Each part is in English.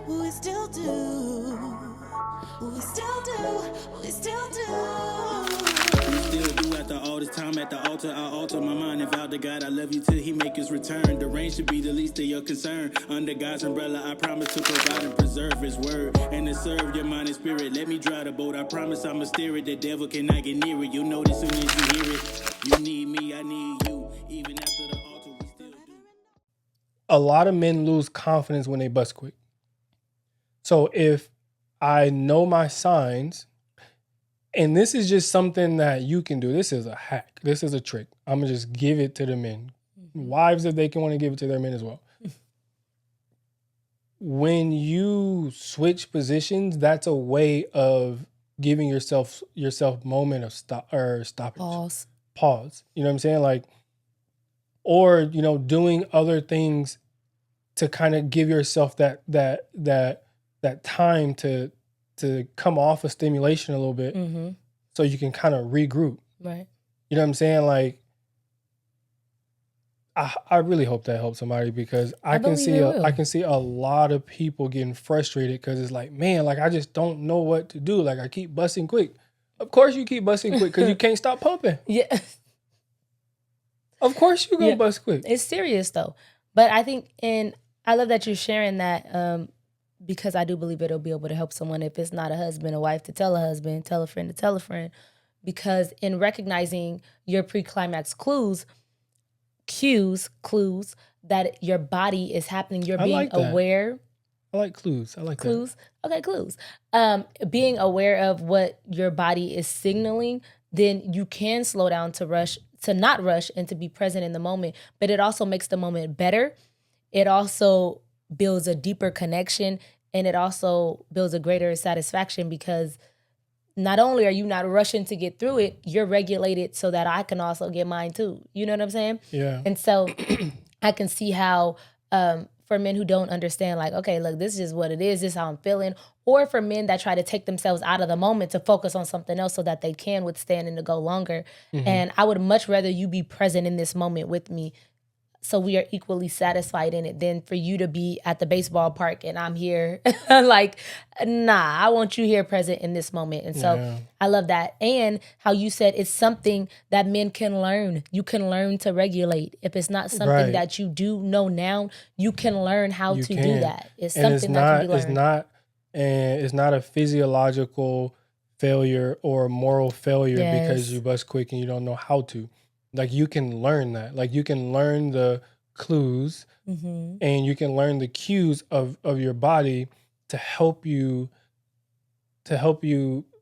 we still do. We still do. We still do. We still do after all this time at the altar. I alter my mind and vow to God I love you till he make his return. The rain should be the least of your concern. Under God's umbrella, I promise to provide and preserve his word and to serve your mind and spirit. Let me drive the boat. I promise I'ma steer it. The devil cannot get near it. You'll know this soon as you hear it. You need me, I need you. Even after the altar, we still do. A lot of men lose confidence when they bust quick. So if I know my signs, and this is just something that you can do. This is a hack. This is a trick. I'm going to just give it to the men. Wives, if they can want to give it to their men as well. When you switch positions, that's a way of giving yourself moment of stoppage. Pause. You know what I'm saying? Like, or, doing other things to kind of give yourself that time to come off of stimulation a little bit, so you can kind of regroup. Right. You know what I'm saying? Like, I really hope that helps somebody, because I can see a lot of people getting frustrated because it's like, man, like I just don't know what to do. Like I keep busting quick. Of course you keep busting quick because you can't stop pumping. Yeah. Of course you gonna bust quick. It's serious though. But I think, and I love that you're sharing that, because I do believe it'll be able to help someone, if it's not a husband, a wife, to tell a husband, tell a friend to tell a friend. Because in recognizing your pre-climax cues that your body is happening, you're being like that. aware. I like clues. I like Clues. Okay, clues. Being aware of what your body is signaling, then you can slow down to not rush and to be present in the moment. But it also makes the moment better. It also builds a deeper connection, and it also builds a greater satisfaction, because not only are you not rushing to get through it, you're regulated so that I can also get mine too. You know what I'm saying? Yeah. And so I can see how, for men who don't understand, like, okay, look, this is what it is, this is how I'm feeling. Or for men that try to take themselves out of the moment to focus on something else so that they can withstand and to go longer. And I would much rather you be present in this moment with me, so we are equally satisfied in it, than for you to be at the baseball park and I'm here. Like, nah, I want you here present in this moment. And so I love that. And how you said it's something that men can learn. You can learn to regulate. If it's not something that you do know now, you can learn how to do that. It's something that can be learned. It's not a physiological failure or a moral failure because you bust quick and you don't know how to. Like, you can learn that. Like, you can learn the clues and you can learn the cues of your body to help you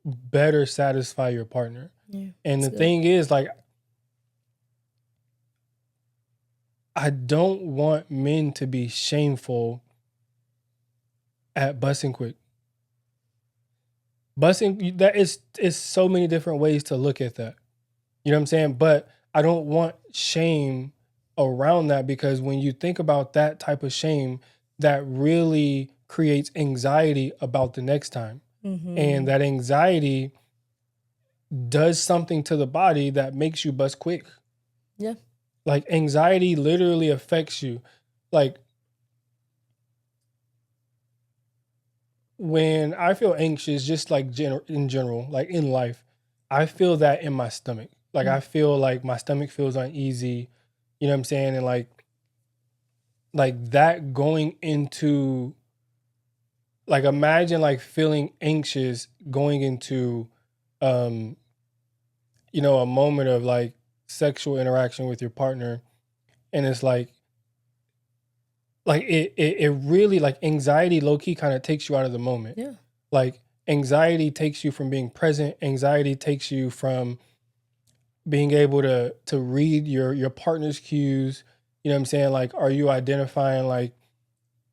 better satisfy your partner. Yeah, and the thing is, like, I don't want men to be shameful at busting quick. Busting, that is so many different ways to look at that. You know what I'm saying? But I don't want shame around that, because when you think about that type of shame, that really creates anxiety about the next time. And that anxiety does something to the body that makes you bust quick. Yeah. Like, anxiety literally affects you. Like, when I feel anxious, just like in general, like in life, I feel that in my stomach. Like, I feel like my stomach feels uneasy, you know what I'm saying? And like that going into, like, imagine like feeling anxious going into, a moment of like sexual interaction with your partner. And it's like it really, like, anxiety low key kind of takes you out of the moment. Yeah. Like, anxiety takes you from being present. Anxiety takes you from being able to read your partner's cues. You know what I'm saying? Like, are you identifying, like,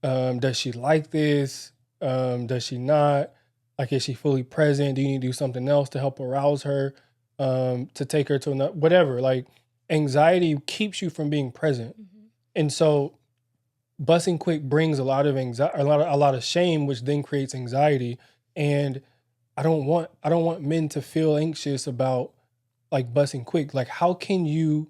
does she like this? Does she not? Like, is she fully present? Do you need to do something else to help arouse her? To take her to another, whatever. Like, anxiety keeps you from being present. And so busting quick brings a lot of anxiety, a lot of shame, which then creates anxiety. And I don't want men to feel anxious about, like, busting quick. Like, how can you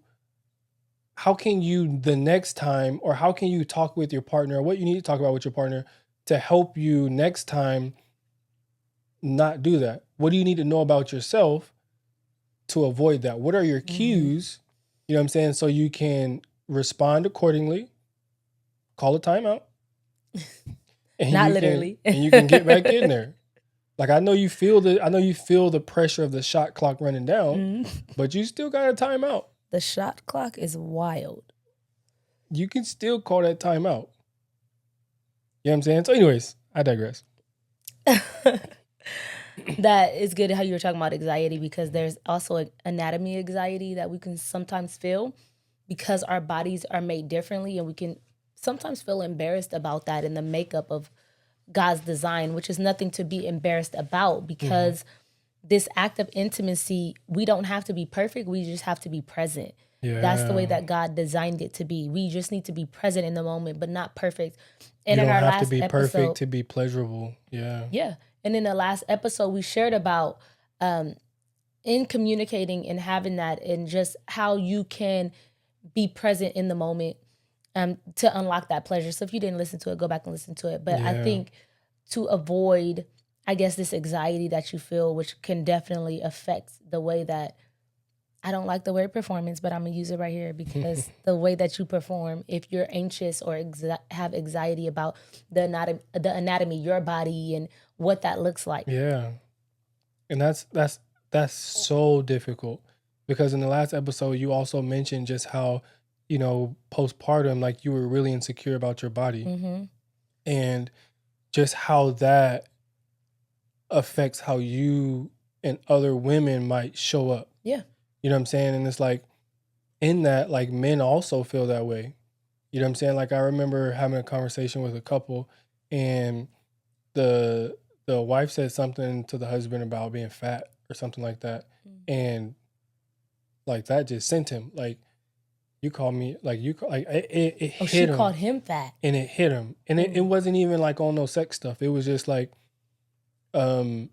the next time, or how can you talk with your partner, what you need to talk about with your partner to help you next time not do that? What do you need to know about yourself to avoid that? What are your cues? You know what I'm saying? So you can respond accordingly, call a timeout. And Not you literally. and you can get back in there. Like I know you feel the pressure of the shot clock running down, but you still got a timeout. The shot clock is wild. You can still call that timeout. You know what I'm saying? So anyways, I digress. That is good how you were talking about anxiety, because there's also an anatomy anxiety that we can sometimes feel because our bodies are made differently, and we can sometimes feel embarrassed about that in the makeup of God's design, which is nothing to be embarrassed about, because this act of intimacy, we don't have to be perfect. We just have to be present. Yeah. That's the way that God designed it to be. We just need to be present in the moment, but not perfect. And You in don't our have last to be episode, perfect to be pleasurable. Yeah. yeah. And in the last episode, we shared about in communicating and having that, and just how you can be present in the moment to unlock that pleasure. So if you didn't listen to it, go back and listen to it. But I Yeah. think to avoid, I guess, this anxiety that you feel, which can definitely affect the way that, I don't like the word performance, but I'm going to use it right here, because the way that you perform, if you're anxious or have anxiety about the anatomy, your body, and what that looks like. Yeah. And that's so difficult, because in the last episode you also mentioned just how, postpartum, like you were really insecure about your body, Mm-hmm. and just how that affects how you and other women might show up. Yeah. You know what I'm saying? And it's like, in that, like, men also feel that way. You know what I'm saying? Like, I remember having a conversation with a couple, and the wife said something to the husband about being fat or something like that. And like that just sent him, like, you call me, like, it Oh, hit she him. called him fat. And it hit him. And it wasn't even like on no sex stuff. It was just like, I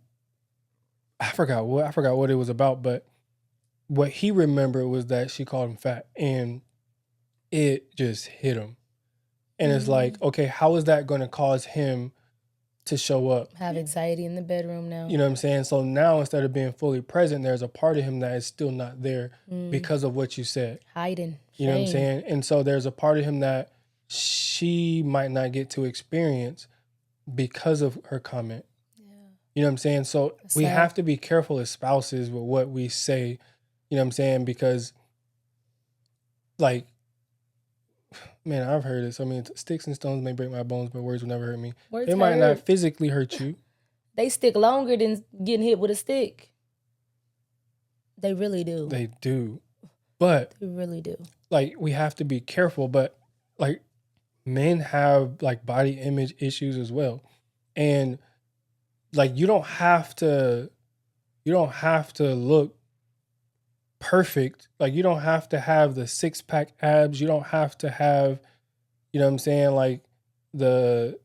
forgot what it was about, but what he remembered was that she called him fat, and it just hit him. And it's like, okay, how is that going to cause him to show up? Have anxiety in the bedroom now. You know what I'm saying? So now, instead of being fully present, there's a part of him that is still not there because of what you said. Hiding. You know what I'm Shame. saying? And so there's a part of him that she might not get to experience because of her comment. You know what I'm saying? So we sad. have to be careful as spouses with what we say. You know what I'm saying? Because, like, man, I've heard this. I mean, sticks and stones may break my bones, but words will never hurt me. Words It might not hurt. physically hurt you. They stick longer than getting hit with a stick. They really do. They do. But, They really do. like, we have to be careful. But, like, men have, like, body image issues as well. And, like, you don't have to look perfect. Like, you don't have to have the 6-pack abs. You don't have to have, you know what I'm saying, like the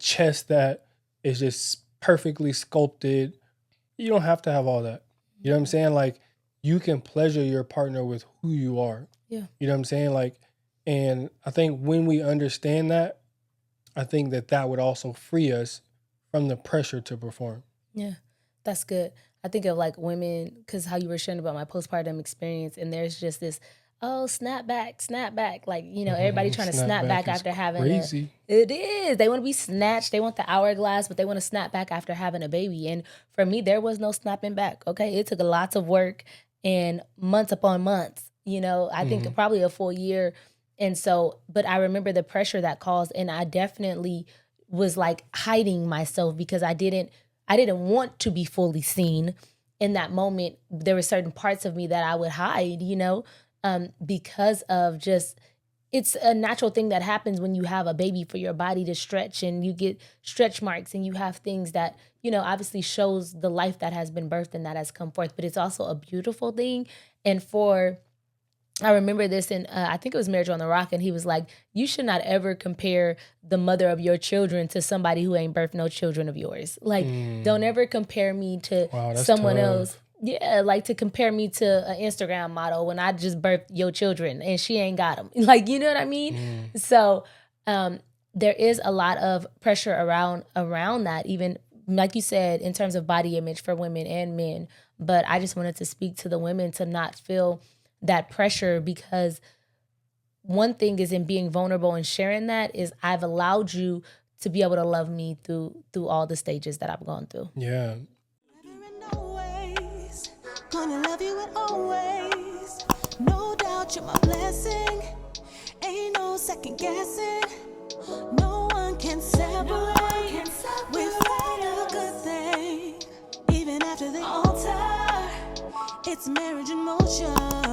chest that is just perfectly sculpted. You don't have to have all that. You know what I'm saying? Like, you can pleasure your partner with who you are. Yeah. You know what I'm saying? Like, and I think when we understand that, I think that would also free us from the pressure to perform. Yeah, that's good. I think of like women, because how you were sharing about my postpartum experience, and there's just this, snap back. Like, everybody trying to snap back is after having crazy. It is. They want to be snatched. They want the hourglass, but they want to snap back after having a baby. And for me, there was no snapping back. Okay, it took lots of work and months upon months. I think probably a full year. And so, but I remember the pressure that caused, and I definitely was like hiding myself because I didn't want to be fully seen in that moment. There were certain parts of me that I would hide, because of just, it's a natural thing that happens when you have a baby for your body to stretch, and you get stretch marks, and you have things that, obviously shows the life that has been birthed and that has come forth, but it's also a beautiful thing. And I remember this in, I think it was Marriage on the Rock, and he was like, you should not ever compare the mother of your children to somebody who ain't birthed no children of yours. Like, don't ever compare me to someone else. Yeah, like to compare me to an Instagram model when I just birthed your children and she ain't got them. Like, you know what I mean? So there is a lot of pressure around that, even like you said, in terms of body image for women and men. But I just wanted to speak to the women to not feel that pressure, because one thing is in being vulnerable and sharing that is I've allowed you to be able to love me through all the stages that I've gone through. Yeah. Forever and always, gonna love you and always. No doubt you're my blessing. Ain't no second guessing. No one can separate. We find a good thing. Even after the altar, it's marriage in motion.